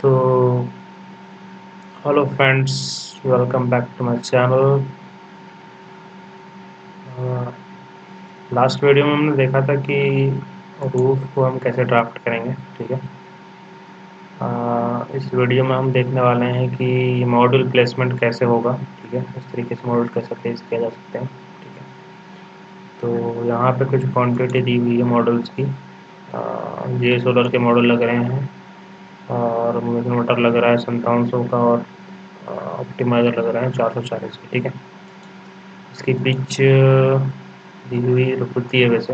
तो hello friends, welcome back to my channel. Last video में हमने देखा था कि रूफ को हम कैसे ड्राफ्ट करेंगे। ठीक है। इस वीडियो में हम देखने वाले हैं कि मॉड्यूल प्लेसमेंट कैसे होगा। ठीक है, इस तरीके से मॉड्यूल कैसे प्लेस किया जा सकते हैं। ठीक है। तो यहाँ पे कुछ क्वांटिटी दी हुई है मॉडल्स की। जे सोलर के मॉडल लग रहे हैं और मोटर लग रहा है 5700 का, और ऑप्टिमाइज़र लग रहा है 440 का। ठीक है। इसकी पिच दी हुई होती है वैसे।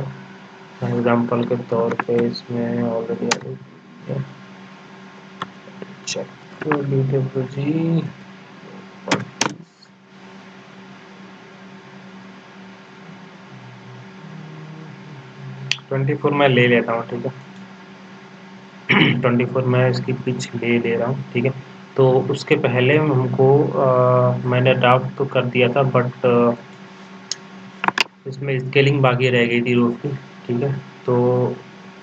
एग्जाम्पल के तौर पे इसमें ऑलरेडी चेक जी 24 मैं ले लेता हूँ। ठीक है। 24 मैं इसकी पिच ले रहा हूँ। ठीक है। तो उसके पहले हमको मैंने ड्राफ्ट तो कर दिया था, बट इसमें स्केलिंग बाकी रह गई थी रूफ की। ठीक है। तो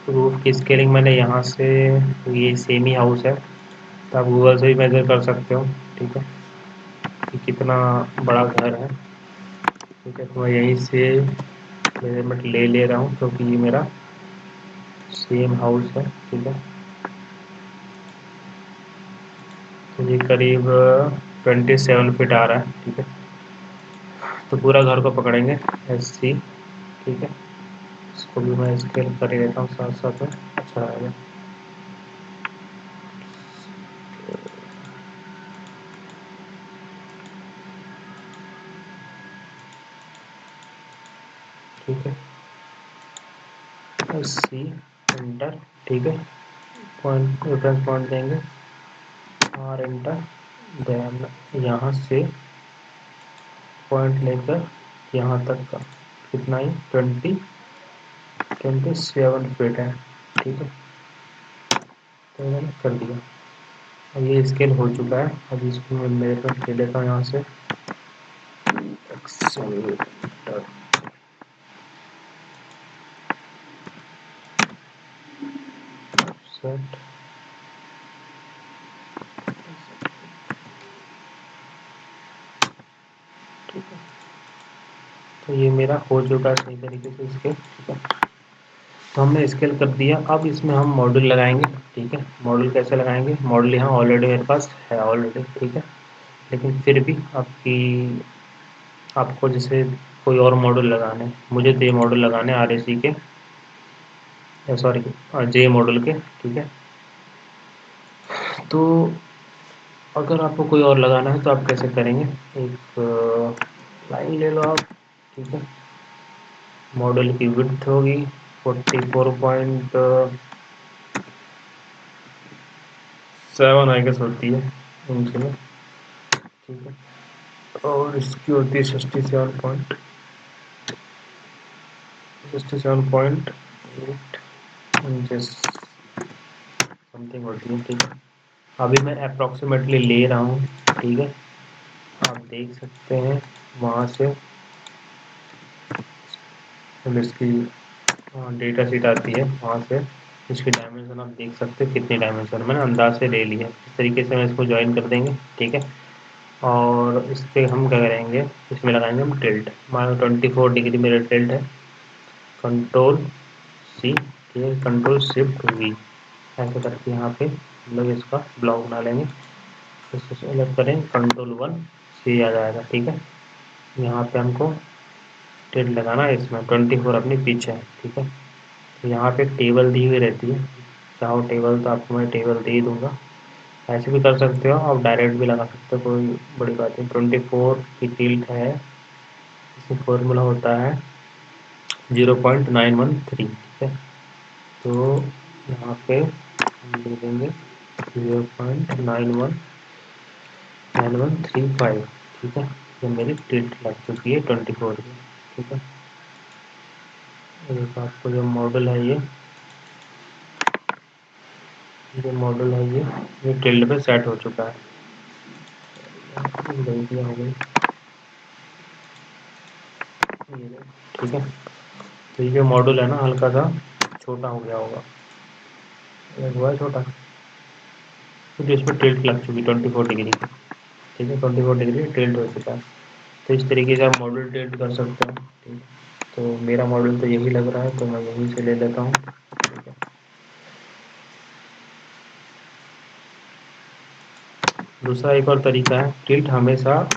रूफ की स्केलिंग मैंने यहाँ से, ये सेमी हाउस है तो आप गूगल से भी मेजर कर सकते हो। ठीक है, कि कितना बड़ा घर है। ठीक है, तो मैं यहीं से मेजरमेंट ले रहा हूँ क्योंकि ये मेरा सेम हाउस है। ठीक है। तो ये करीब 27 फीट आ रहा है। ठीक है। तो पूरा घर को पकड़ेंगे SC। ठीक है। इसको भी मैं स्केल कर ही देता हूँ साथ साथ में, अच्छा रहेगा। ठीक है, SC एंटर। ठीक है, पॉइंट रेफरेंस पॉइंट देंगे, R एंटर। देन यहाँ से पॉइंट लेकर यहाँ तक का कितना ही 27 फीट है। ठीक है, तो मैंने कर दिया। अब ये स्केल हो चुका है। अब इसको मैं मेजरमेंट ले लेता हूँ यहाँ से। Accelerator set. ठीक है, तो ये मेरा हो चुका है सही तरीके से स्केल। ठीक है, तो हमने स्केल कर दिया। अब इसमें हम मॉड्यूल लगाएंगे। ठीक है, मॉड्यूल कैसे लगाएंगे? मॉड्यूल यहाँ ऑलरेडी मेरे पास है ऑलरेडी। ठीक है, लेकिन फिर भी आपको जैसे कोई और मॉड्यूल लगाने, मुझे तो ये मॉड्यूल लगाने RAC के, सॉरी जे मॉड्यूल के। ठीक है, तो अगर आपको कोई और लगाना है तो आप कैसे करेंगे? एक लाइन ले लो आप। ठीक है, मॉडल की विड्थ होगी 44.7 आई गेस होती है इंच में। ठीक है, और इसकी होती है 67.8 इंचेस समथिंग होती है। ठीक है, अभी मैं अप्रॉक्सीमेटली ले रहा हूँ। ठीक है, आप देख सकते हैं वहाँ से इसकी डेटा शीट आती है, वहाँ से इसकी डायमेंशन आप देख सकते हैं कितनी डायमेंशन मैंने अंदाज से ले लिया। इस तरीके से हम इसको ज्वाइन कर देंगे। ठीक है, और इस पर हम क्या करेंगे, इसमें लगाएंगे हम टिल्ट। मान लो 24 डिग्री मेरा टिल्ट है। Control C। ठीक है, कंट्रोल शिफ्ट V, ऐसे करके यहाँ पे हम लोग इसका ब्लॉक बना लेंगे। इसको सेलेक्ट करें, कंट्रोल 1 C आ जाएगा। ठीक है, यहाँ पे हमको टिल्ट लगाना है। इसमें 24 अपनी पिच है। ठीक है, तो यहाँ पे टेबल दी हुई रहती है, चाहो टेबल तो आपको मैं टेबल दे ही दूँगा। ऐसे भी कर सकते हो, आप डायरेक्ट भी लगा सकते हो, कोई बड़ी बात नहीं। 24 की टिल्ट है, इसमें फॉर्मूला होता है 0.913। ठीक है, तो यहाँ पे हम दे देंगे 0.9135। ठीक है, ये मेरी टिल्ट लग चुकी है 24 की। ठीक है, एक आपको जो मॉडल है ये टिल्ट पे सेट हो चुका है। गलतियाँ हो गई। ठीक है, तो ये जो मॉडल है ना, हल्का सा छोटा हो गया होगा, हुआ है छोटा। क्योंकि इसमें टिल्ट लग चुकी 24 डिग्री की। ठीक है, 24 डिग्री टिल्ट हो चुका है। तो इस तरीके से आप मॉडल टिल्ट कर सकते हो। ठीक है, तो मेरा मॉडल तो यही लग रहा है, तो मैं यहीं से ले लेता हूँ। ठीक है, दूसरा एक और तरीका है, टिल्ट हमेशा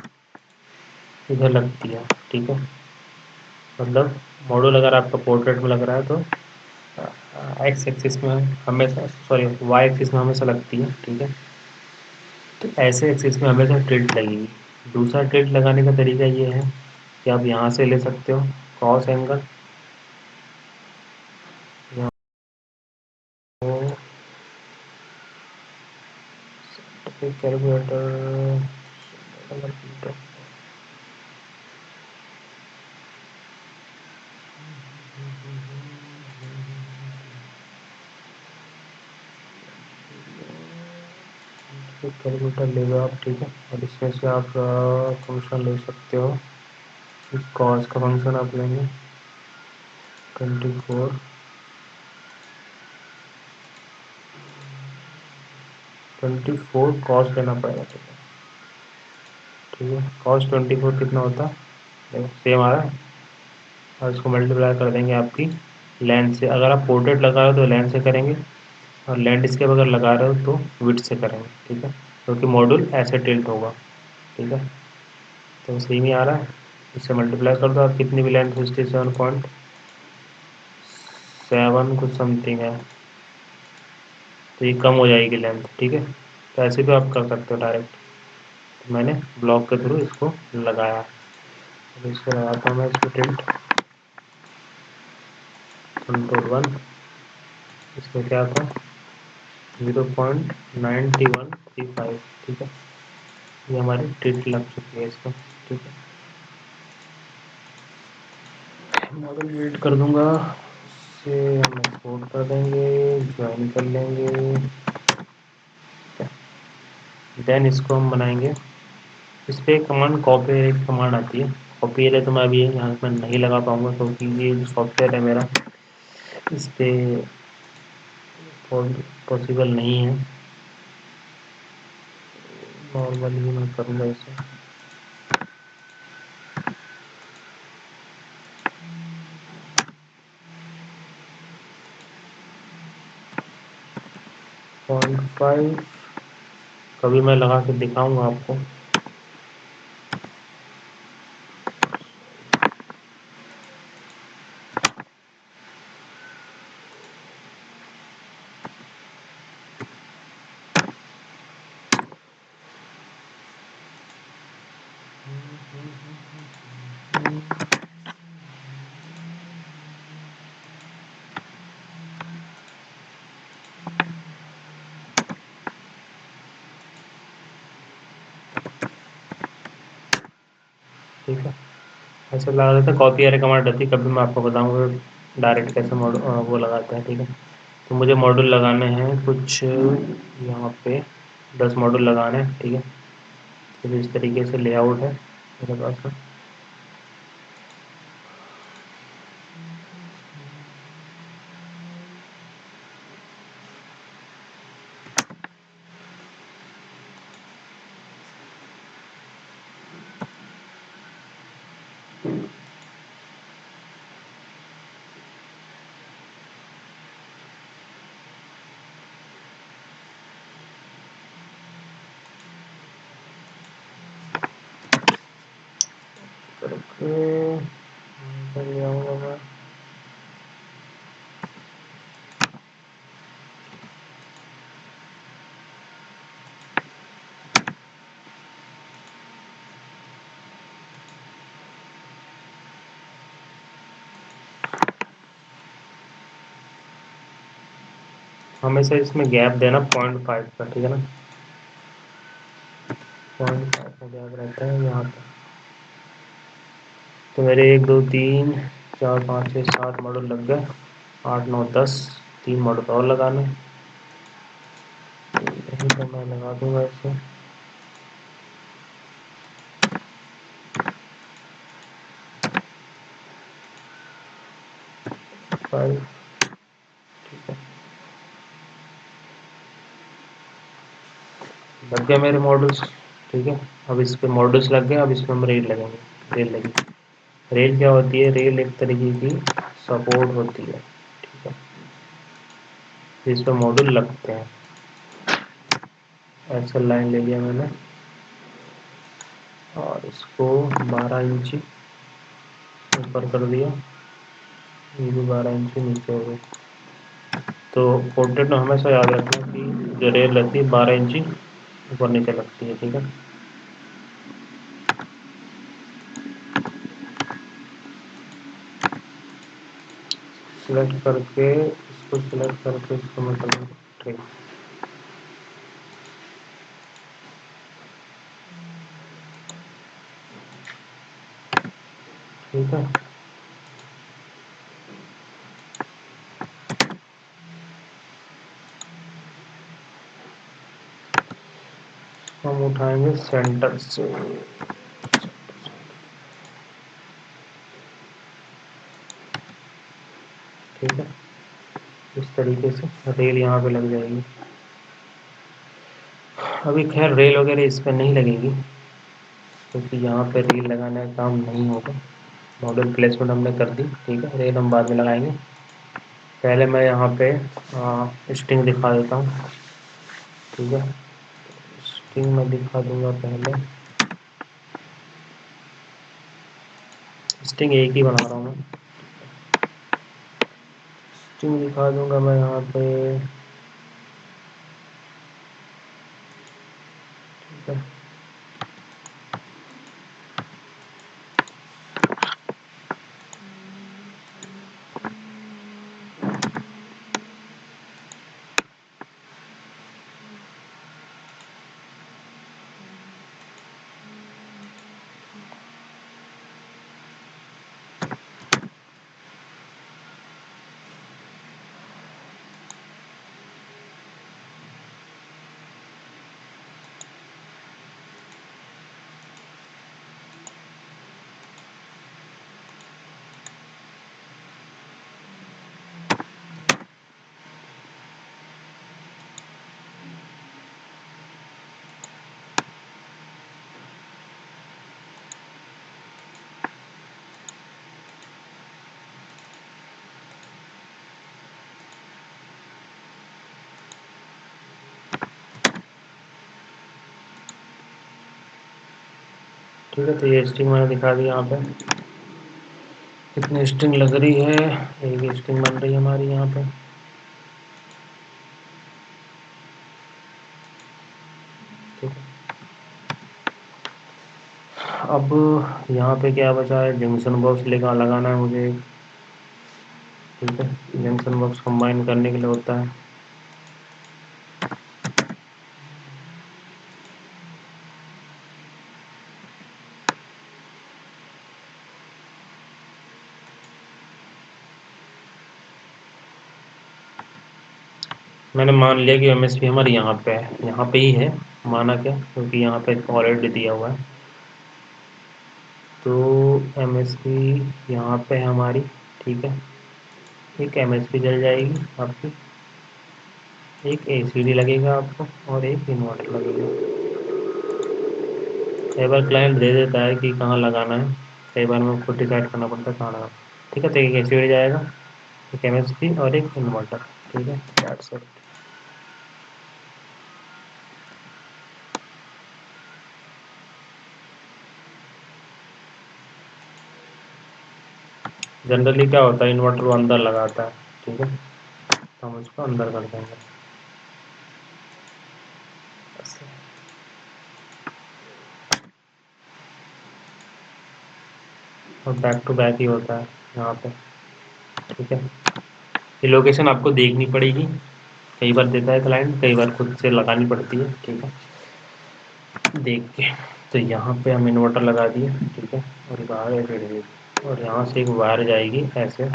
इधर लगती है। ठीक है, मतलब मॉडल अगर आपका पोर्ट्रेट में लग रहा है तो एक्स एक्सिस में हमेशा, सॉरी वाई एक्सिस में हमेशा लगती है। ठीक है, तो ऐसे एक्सिस में हमेशा टिल्ट लगेगी। दूसरा टिल्ट लगाने का तरीका ये है कि आप यहाँ से ले सकते हो क्रॉस एंगल, कैलकुलेटर, कैलकुलेटर ले लो आप। ठीक है, और इसमें से आप फंक्शन ले सकते हो। कॉस का फंक्शन आप लेंगे 24, 24 कॉस लेना पड़ेगा। ठीक है, ठीक है, कॉस 24 कितना होता है, देखो सेम आ रहा है। और इसको मल्टीप्लाई कर देंगे आपकी लेंथ से। अगर आप पोर्ट्रेट लगा रहे हो तो लेंथ से करेंगे, और लैंडस्केप अगर लगा रहे हो तो विड्थ से करेंगे। ठीक है, क्योंकि मॉड्यूल ऐसे टिल्ट होगा। ठीक है, तो सेम ही आ रहा है, इससे मल्टीप्लाई कर दो आप। कितनी भी लेंथ 67.7 कुछ समथिंग है, तो ये कम हो जाएगी लेंथ। ठीक है, तो ऐसे भी आप कर सकते हो डायरेक्ट। तो मैंने ब्लॉक के थ्रू इसको लगाया। तो इसको लगाता हूँ मैं, इसको टिल्ट Ctrl+1, इसमें क्या था 0.9135। ठीक है, ये हमारी टिल्ट लग चुकी है इसको। ठीक है, मॉडल एडिट कर दूंगा, से हम एक्सपोर्ट कर देंगे, ज्वाइन कर लेंगे। देन इसको हम बनाएंगे। इस पर कमांड कॉपी, एक कमांड आती है कॉपी एरिया, तो मैं अभी यहाँ पर नहीं लगा पाऊंगा क्योंकि ये जो सॉफ्टवेयर है मेरा, इस पर पॉसिबल नहीं है। नॉर्मली मैं करूँगा इसे। 0.5 कभी मैं लगा के दिखाऊंगा आपको। ठीक है, ऐसे लगा देते हैं, कॉपी एरिया कमांड रहती है, कभी मैं आपको बताऊंगा डायरेक्ट कैसे मॉडल वो लगाते हैं। ठीक है, तो मुझे मॉड्यूल लगाने हैं कुछ यहाँ पे 10 मॉड्यूल लगाने हैं। ठीक है, तो इस तरीके से लेआउट है मेरे पास में। करके कर लिया होगा मैं। हमेशा इसमें गैप देना 0.5 का। ठीक है ना, 0.5 का गैप रहता है यहाँ पे। तो मेरे 1 2 3 4 5 6 7 मॉडल लग गए, 8 9 10, 3 मॉडल और लगाने। यही तो मैं लगा दूंगा इसे। 5। ठीक है, लग गया मेरे मॉडल्स। ठीक है, अब इस पे मॉडल्स लग गए, अब इसमें हम रेल लगेंगे। रेल लगी। रेल क्या होती है? रेल एक तरीके की सपोर्ट होती है। ठीक है, इस पे मॉड्यूल लगते हैं। ऐसा लाइन ले लिया मैंने और इसको 12 इंची ऊपर कर दिया, ये भी 12 इंची नीचे हो गई। तो पोर्ट्रेट में हमेशा याद रखना कि जो रेल रहती है 12 इंची ऊपर नीचे लगती है। ठीक है, सिलेक्ट करके इसको सिलेक्ट करके इसको मैं कर दूँ। ठीक ठीक है, हम उठाएंगे सेंटर से। ठीक है, इस तरीके से रेल यहाँ पे लग जाएगी। अभी खैर रेल वगैरह इस पर नहीं लगेगी क्योंकि यहाँ पे रेल लगाने का काम नहीं होगा। मॉडल प्लेसमेंट हमने कर दी। ठीक है, रेल हम बाद में लगाएंगे। पहले मैं यहाँ पे स्टिंग दिखा देता हूँ। ठीक है, स्टिंग मैं दिखा दूंगा पहले। स्टिंग एक ही बना रहा हूँ मैं। स्टिंग दिखा दूंगा मैं यहाँ पे। ठीक है, ठीक है, तो ये स्टिंग मैंने दिखा दी। यहाँ पे कितनी स्टिंग लग रही है? एक स्टिंग बन रही है हमारी यहाँ पे। ठीक है, अब यहाँ पे क्या बचा है? जंक्शन बॉक्स लेकर लगाना है मुझे। ठीक है, जंक्शन बॉक्स कंबाइन करने के लिए होता है। मैंने मान लिया कि एमएसपी हमारी यहाँ पे है, यहाँ पे ही है। माना क्या? क्योंकि यहाँ पे ऑलरेडी दिया हुआ है। तो एमएसपी यहाँ पे है हमारी। ठीक है, एक एमएसपी जल जाएगी आपकी, एक एसीडी लगेगा आपको और एक इन्वर्टर लगेगा। कई बार क्लाइंट दे देता है कि कहाँ लगाना है, कई बार में खुद डिसाइड करना पड़ता है कहाँ लगाना। ठीक है, तो एक एसीडी जाएगा, एक एमएसपी और एक इन्वर्टर। ठीक है, दैट्स इट। जनरली क्या होता है, इन्वर्टर वो अंदर लगाता है। ठीक है, तो हम उसको अंदर कर देंगे। ऐसे। और बैक टू बैक ही होता है यहाँ पे। ठीक है, ये लोकेशन आपको देखनी पड़ेगी। कई बार देता है क्लाइंट, कई बार खुद से लगानी पड़ती है। ठीक है, देख के। तो यहाँ पे हम इन्वर्टर लगा दिए। ठीक है, और बाहर एलईडी, और यहाँ से एक वायर जाएगी ऐसे,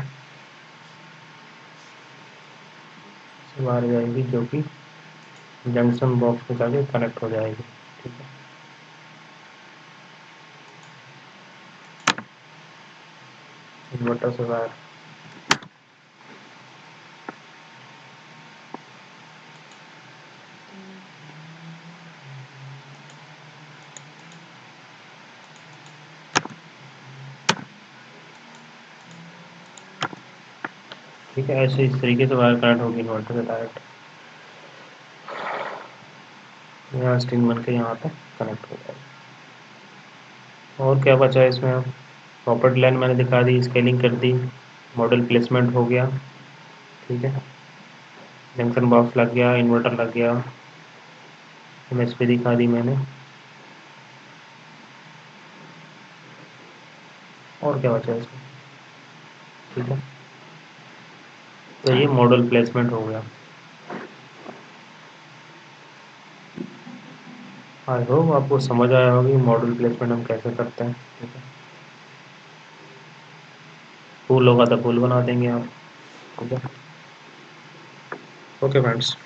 वायर जाएगी जो कि जंक्शन बॉक्स में जाके कनेक्ट हो जाएगी। ठीक है, इन्वर्टर से वायर। ठीक है, ऐसे इस तरीके से वायर कनेक्ट होगी इन्वर्टर से डायरेक्ट, यहाँ स्ट्रिंग बन के यहाँ पे कनेक्ट हो जाएगी। और क्या बचा है इसमें? अब प्रॉपर्टी लाइन मैंने दिखा दी, स्केलिंग कर दी, मॉडल प्लेसमेंट हो गया, ठीक है, जंक्शन बॉक्स लग गया, इन्वर्टर लग गया, एमएसपी दिखा दी मैंने। और क्या बचा है इसमें? ठीक है, तो ये मॉडल प्लेसमेंट हो गया। आई होप आपको समझ आया होगा कि मॉडल प्लेसमेंट हम कैसे करते हैं। ठीक है, फूल होगा तो फूल बना देंगे आप। ठीक है, ओके फ्रेंड्स।